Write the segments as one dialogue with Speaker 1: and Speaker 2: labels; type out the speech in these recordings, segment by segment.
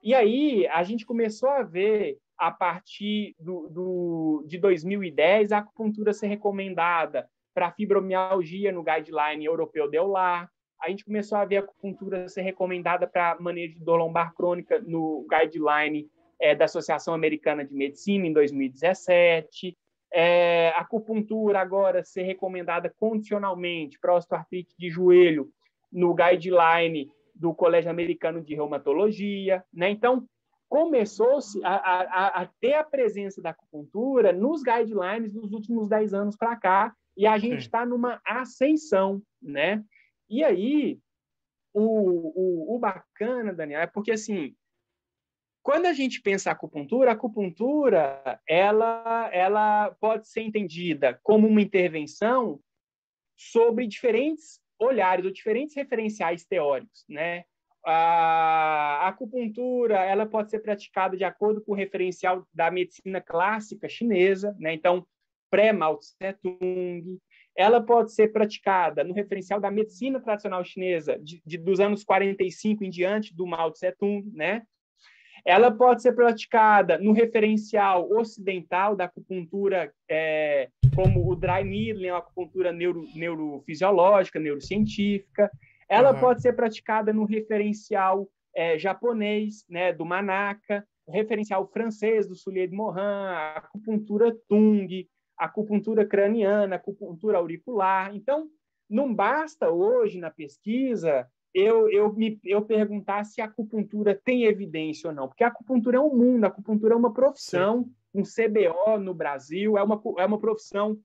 Speaker 1: E aí a gente começou a ver, a partir de 2010, a acupuntura ser recomendada para fibromialgia no guideline europeu de EULAR. A gente começou a ver a acupuntura ser recomendada para manejo de dor lombar crônica no guideline da Associação Americana de Medicina em 2017. A acupuntura agora ser recomendada condicionalmente para osteoartrite de joelho no guideline do Colégio Americano de Reumatologia, né? Então, começou-se a ter a presença da acupuntura nos guidelines dos últimos 10 anos para cá, e a gente está numa ascensão, né? E aí, o bacana, Daniel, é porque, assim, quando a gente pensa a acupuntura ela pode ser entendida como uma intervenção sobre diferentes olhares ou diferentes referenciais teóricos, né? A acupuntura ela pode ser praticada de acordo com o referencial da medicina clássica chinesa, né? Então, pré-Mao Tse-tung. Ela pode ser praticada no referencial da medicina tradicional chinesa dos anos 45 em diante do Mao Tse-tung, né? Ela pode ser praticada no referencial ocidental da acupuntura, como o dry needling, a acupuntura neurofisiológica, neurocientífica. Ela pode ser praticada no referencial japonês, né, do Manaka, o referencial francês do Soulier de Morin, a acupuntura Tung, a acupuntura craniana, a acupuntura auricular. Então, não basta hoje na pesquisa eu perguntar se a acupuntura tem evidência ou não, porque a acupuntura é um mundo, a acupuntura é uma profissão, um CBO no Brasil, é uma profissão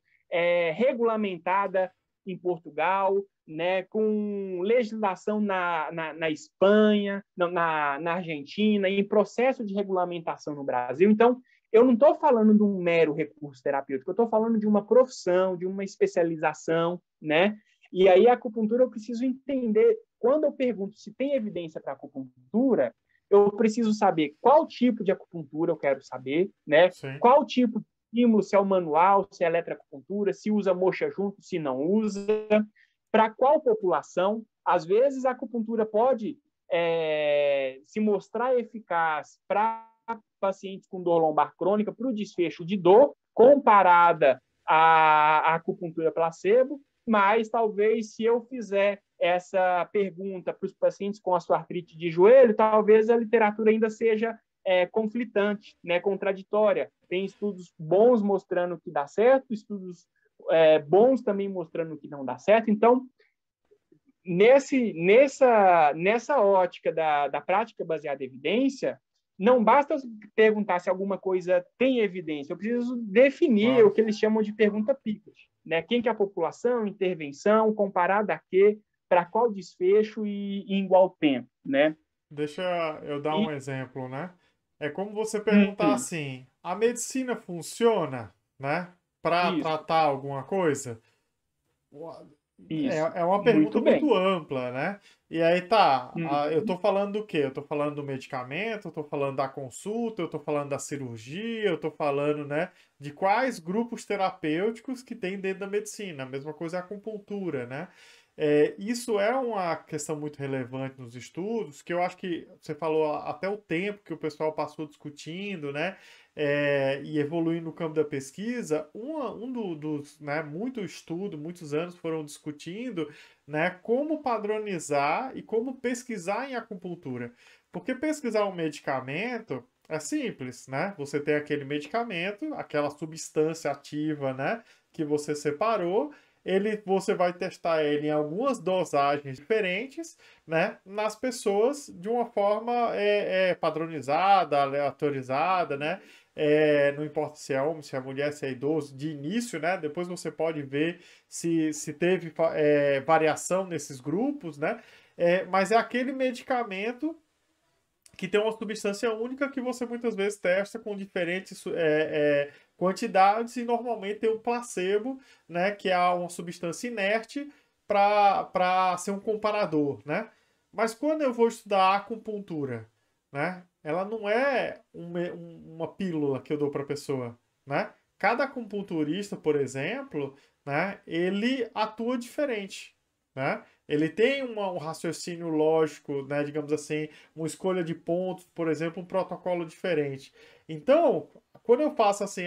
Speaker 1: regulamentada em Portugal, né, com legislação na Espanha, na Argentina, em processo de regulamentação no Brasil. Então, eu não estou falando de um mero recurso terapêutico, eu estou falando de uma profissão, de uma especialização, né? E aí a acupuntura eu preciso entender. Quando eu pergunto se tem evidência para acupuntura, eu preciso saber qual tipo de acupuntura eu quero saber, né? Qual tipo de estímulo, se é o manual, se é eletroacupuntura, se usa moxa junto, se não usa, para qual população. Às vezes a acupuntura pode se mostrar eficaz para pacientes com dor lombar crônica, para o desfecho de dor, comparada à acupuntura placebo, mas talvez se eu fizer essa pergunta para os pacientes com osteoartrite de joelho, talvez a literatura ainda seja conflitante, né, contraditória. Tem estudos bons mostrando que dá certo, estudos bons também mostrando que não dá certo. Então, nessa ótica da prática baseada em evidência, não basta perguntar se alguma coisa tem evidência, eu preciso definir o que eles chamam de pergunta Pickett, né? Quem que é a população, intervenção, comparada a quê, para qual desfecho e em igual tempo, né?
Speaker 2: Deixa eu dar um exemplo, né? É como você perguntar assim: a medicina funciona, né? Para
Speaker 1: Isso,
Speaker 2: tratar alguma coisa?
Speaker 1: isso.
Speaker 2: É uma pergunta
Speaker 1: Muito bem.
Speaker 2: muito ampla, né? E aí tá, eu tô falando do quê? Eu tô falando do medicamento, eu tô falando da consulta, eu tô falando da cirurgia, eu tô falando, né, de quais grupos terapêuticos que tem dentro da medicina. A mesma coisa é a acupuntura, né? Isso é uma questão muito relevante nos estudos, que eu acho que você falou até o tempo que o pessoal passou discutindo, né? E evoluindo no campo da pesquisa, dos, né, muito estudo, muitos anos foram discutindo, né, como padronizar e como pesquisar em acupuntura. Porque pesquisar um medicamento é simples, né? Você tem aquele medicamento, aquela substância ativa, né, que você separou, você vai testar ele em algumas dosagens diferentes, né, nas pessoas de uma forma padronizada, aleatorizada, né? Não importa se é homem, se é mulher, se é idoso, de início, né? Depois você pode ver se teve variação nesses grupos, né? Mas é aquele medicamento que tem uma substância única que você muitas vezes testa com diferentes quantidades e normalmente tem um placebo, né? Que é uma substância inerte para ser um comparador, né? Mas quando eu vou estudar a acupuntura, né? Ela não é uma pílula que eu dou para a pessoa, né? Cada acupunturista, por exemplo, né? Ele atua diferente, né? ele tem um raciocínio lógico, né, digamos assim, uma escolha de pontos, por exemplo, um protocolo diferente. Então, quando eu faço assim,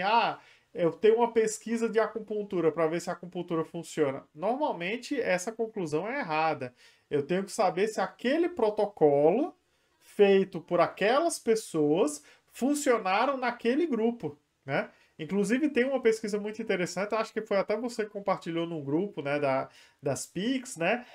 Speaker 2: eu tenho uma pesquisa de acupuntura para ver se a acupuntura funciona. Normalmente, essa conclusão é errada. Eu tenho que saber se aquele protocolo feito por aquelas pessoas funcionaram naquele grupo, né? Inclusive, tem uma pesquisa muito interessante, acho que foi até você que compartilhou num grupo, né, das PICs, né,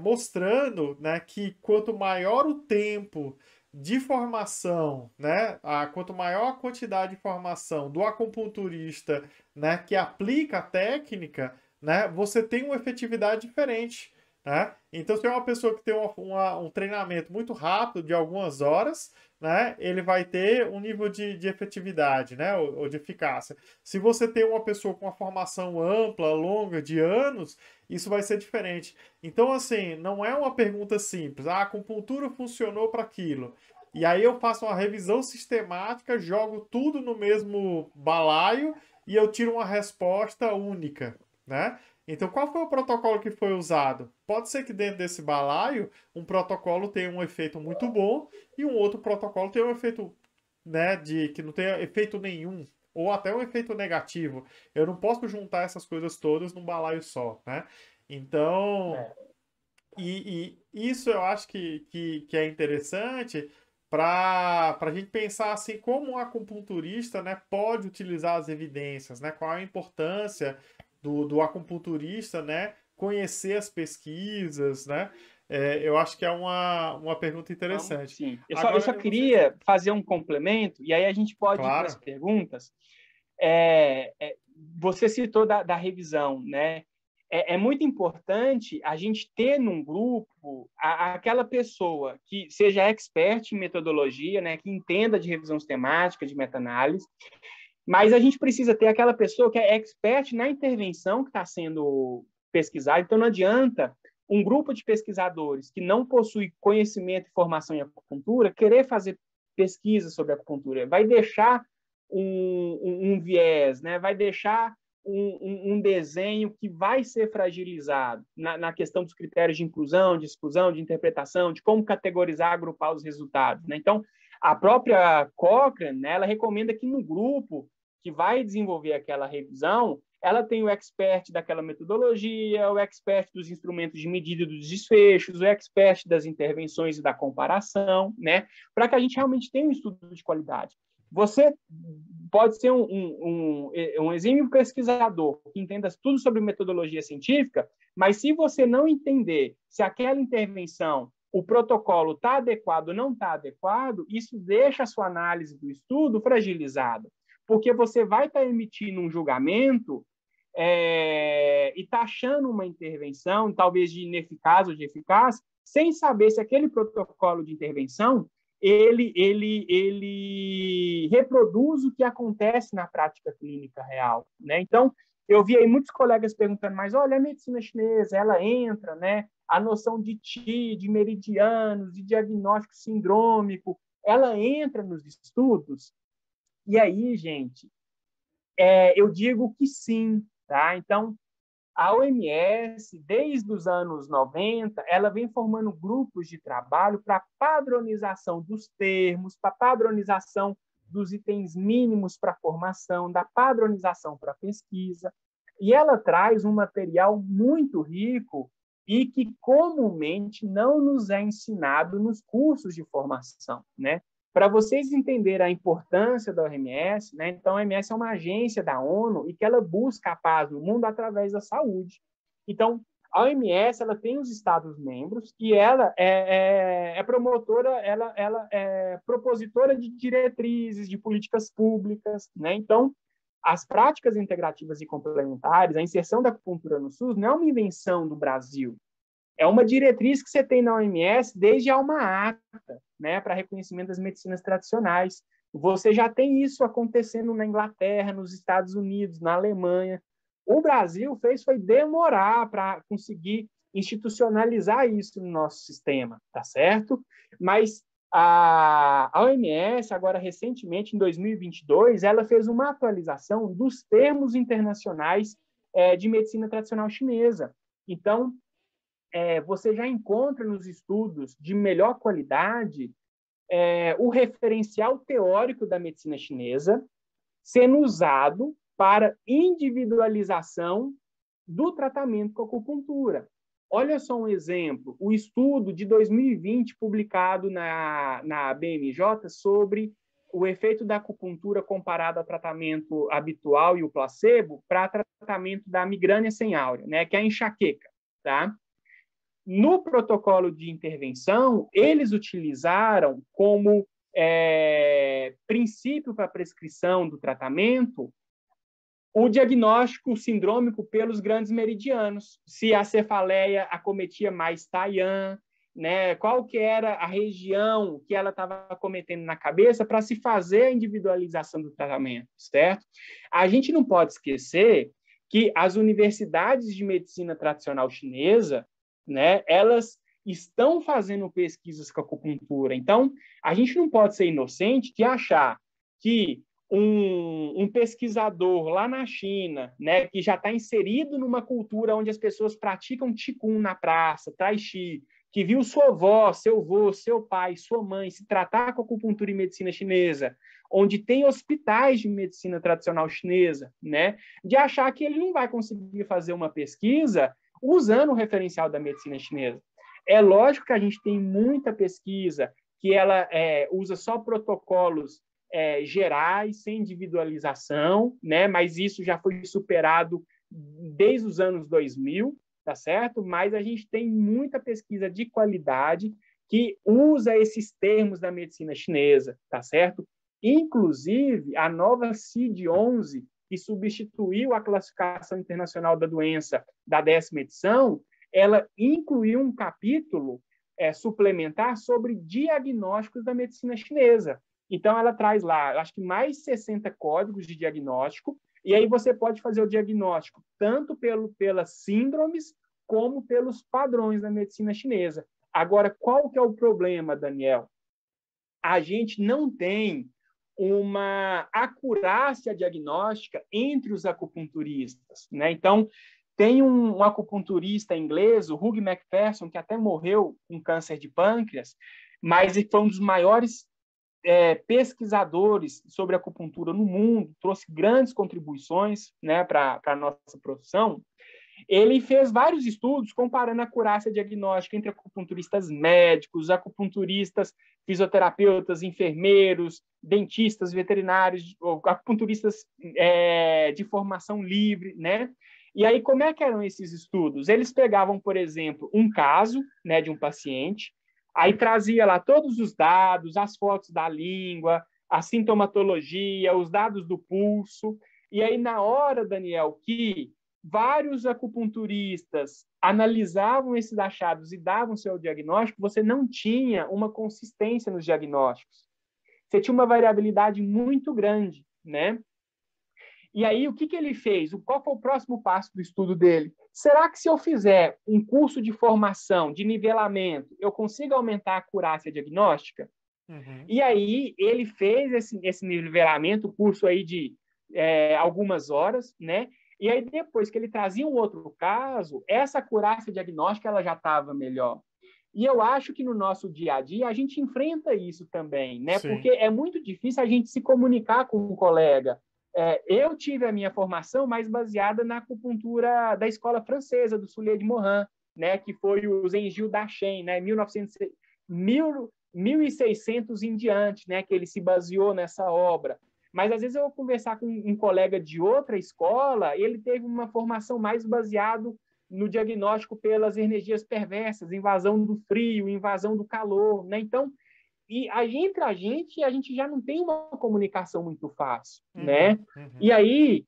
Speaker 2: mostrando, né, que quanto maior o tempo de formação, né, quanto maior a quantidade de formação do acupunturista, né, que aplica a técnica, né, você tem uma efetividade diferente, né? Então, se é uma pessoa que tem um treinamento muito rápido, de algumas horas, né, ele vai ter um nível de efetividade, né, ou de eficácia. Se você tem uma pessoa com uma formação ampla, longa, de anos, isso vai ser diferente. Então, assim, não é uma pergunta simples. A acupuntura funcionou para aquilo. E aí eu faço uma revisão sistemática, jogo tudo no mesmo balaio e eu tiro uma resposta única, né? Então, qual foi o protocolo que foi usado? Pode ser que dentro desse balaio, um protocolo tenha um efeito muito bom e um outro protocolo tenha um efeito, né, que não tenha efeito nenhum, ou até um efeito negativo. Eu não posso juntar essas coisas todas num balaio só, né? Então,
Speaker 1: É.
Speaker 2: e isso eu acho que é interessante para a gente pensar assim como o acupunturista, né, pode utilizar as evidências, né? Qual a importância do acupunturista, né, conhecer as pesquisas, né? Eu acho que é uma pergunta
Speaker 1: Vamos,
Speaker 2: interessante.
Speaker 1: sim. Eu
Speaker 2: Agora,
Speaker 1: só
Speaker 2: eu não sei se...
Speaker 1: queria fazer um complemento, e aí a gente pode ir para as
Speaker 2: Claro,
Speaker 1: perguntas. É, é, Você citou da revisão, né? É muito importante a gente ter num grupo aquela pessoa que seja expert em metodologia, né? Que entenda de revisão sistemática, de meta-análise, mas a gente precisa ter aquela pessoa que é expert na intervenção que está sendo pesquisada. Então, não adianta um grupo de pesquisadores que não possui conhecimento e formação em acupuntura querer fazer pesquisa sobre acupuntura. Vai deixar um viés, né? Vai deixar um desenho que vai ser fragilizado na questão dos critérios de inclusão, de exclusão, de interpretação, de como categorizar, agrupar os resultados. Né? Então, a própria Cochrane, né, ela recomenda que no grupo que vai desenvolver aquela revisão, ela tem o expert daquela metodologia, o expert dos instrumentos de medida dos desfechos, o expert das intervenções e da comparação, né? Para que a gente realmente tenha um estudo de qualidade. Você pode ser um exímio pesquisador que entenda tudo sobre metodologia científica, mas se você não entender se aquela intervenção, o protocolo está adequado ou não está adequado, isso deixa a sua análise do estudo fragilizada, porque você vai estar emitindo um julgamento e taxando uma intervenção, talvez de ineficaz ou de eficaz, sem saber se aquele protocolo de intervenção ele reproduz o que acontece na prática clínica real, né? Então, eu vi aí muitos colegas perguntando, mas olha, a medicina chinesa, ela entra, né? A noção de Qi, de meridianos, de diagnóstico sindrômico, ela entra nos estudos? E aí, gente, eu digo que sim, tá? Então, a OMS, desde os anos 90, ela vem formando grupos de trabalho para padronização dos termos, para padronização dos itens mínimos para formação, da padronização para pesquisa. E ela traz um material muito rico e que comumente não nos é ensinado nos cursos de formação, né? Para vocês entenderem a importância da OMS, né? Então, a OMS é uma agência da ONU e que ela busca a paz no mundo através da saúde. Então, a OMS ela tem os Estados-membros e ela é promotora, ela é propositora de diretrizes, de políticas públicas, né? Então, as práticas integrativas e complementares, a inserção da acupuntura no SUS não é uma invenção do Brasil, é uma diretriz que você tem na OMS desde a Alma Ata, né, para reconhecimento das medicinas tradicionais. Você já tem isso acontecendo na Inglaterra, nos Estados Unidos, na Alemanha. O Brasil foi demorar para conseguir institucionalizar isso no nosso sistema, tá certo? Mas a OMS, agora recentemente, em 2022, ela fez uma atualização dos termos internacionais de medicina tradicional chinesa. Então, você já encontra nos estudos de melhor qualidade o referencial teórico da medicina chinesa sendo usado para individualização do tratamento com acupuntura. Olha só um exemplo, o estudo de 2020 publicado na BMJ sobre o efeito da acupuntura comparado ao tratamento habitual e o placebo para tratamento da migrânia sem áurea, né, que é a enxaqueca, tá? No protocolo de intervenção, eles utilizaram como princípio para a prescrição do tratamento o diagnóstico sindrômico pelos grandes meridianos, se a cefaleia acometia mais Taian, né, qual que era a região que ela estava acometendo na cabeça para se fazer a individualização do tratamento, certo? A gente não pode esquecer que as universidades de medicina tradicional chinesa, né, elas estão fazendo pesquisas com a acupuntura. Então, a gente não pode ser inocente de achar que um pesquisador lá na China, né, que já está inserido numa cultura onde as pessoas praticam Qigong na praça, Tai Chi, que viu sua avó, seu avô, seu pai, sua mãe se tratar com acupuntura e medicina chinesa, onde tem hospitais de medicina tradicional chinesa, né, de achar que ele não vai conseguir fazer uma pesquisa usando o referencial da medicina chinesa. É lógico que a gente tem muita pesquisa que ela usa só protocolos gerais, sem individualização, né? Mas isso já foi superado desde os anos 2000, tá certo? Mas a gente tem muita pesquisa de qualidade que usa esses termos da medicina chinesa, tá certo? Inclusive, a nova CID-11, que substituiu a classificação internacional da doença da 10ª edição, ela incluiu um capítulo suplementar sobre diagnósticos da medicina chinesa. Então, ela traz lá, acho que mais 60 códigos de diagnóstico, e aí você pode fazer o diagnóstico tanto pelas síndromes como pelos padrões da medicina chinesa. Agora, qual que é o problema, Daniel? A gente não tem uma acurácia diagnóstica entre os acupunturistas, né? Então, tem um acupunturista inglês, o Hugh McPherson, que até morreu com câncer de pâncreas, mas foi um dos maiores pesquisadores sobre acupuntura no mundo, trouxe grandes contribuições, né, para a nossa profissão. Ele fez vários estudos comparando a acurácia diagnóstica entre acupunturistas médicos, acupunturistas, fisioterapeutas, enfermeiros, dentistas, veterinários, acupunturistas de formação livre, né? E aí, como é que eram esses estudos? Eles pegavam, por exemplo, um caso, né, de um paciente, aí trazia lá todos os dados, as fotos da língua, a sintomatologia, os dados do pulso, e aí na hora, Daniel, que vários acupunturistas analisavam esses achados e davam seu diagnóstico, você não tinha uma consistência nos diagnósticos. Você tinha uma variabilidade muito grande, né? E aí, o que ele fez? Qual foi o próximo passo do estudo dele? Será que se eu fizer um curso de formação, de nivelamento, eu consigo aumentar a acurácia diagnóstica?
Speaker 2: Uhum.
Speaker 1: E aí, ele fez esse nivelamento, curso aí de algumas horas, né? E aí, depois que ele trazia um outro caso, essa acurácia diagnóstica ela já estava melhor. E eu acho que no nosso dia a dia a gente enfrenta isso também, né?
Speaker 2: Sim.
Speaker 1: Porque é muito difícil a gente se comunicar com um colega. Eu tive a minha formação mais baseada na acupuntura da escola francesa, do Soulier de Morin, né? Que foi o Zengil Dachen, né? 1600 em diante, né? Que ele se baseou nessa obra. Mas, às vezes, eu vou conversar com um colega de outra escola, ele teve uma formação mais baseada no diagnóstico pelas energias perversas, invasão do frio, invasão do calor, né? Então, entre a gente já não tem uma comunicação muito fácil, né?
Speaker 2: Uhum.
Speaker 1: E aí,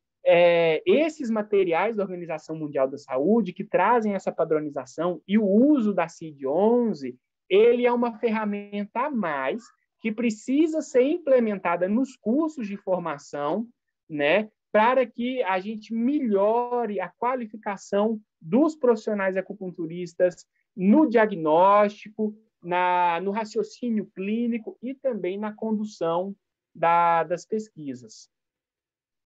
Speaker 1: esses materiais da Organização Mundial da Saúde que trazem essa padronização e o uso da CID-11, ele é uma ferramenta a mais que precisa ser implementada nos cursos de formação, né, para que a gente melhore a qualificação dos profissionais acupunturistas no diagnóstico, no raciocínio clínico e também na condução das pesquisas.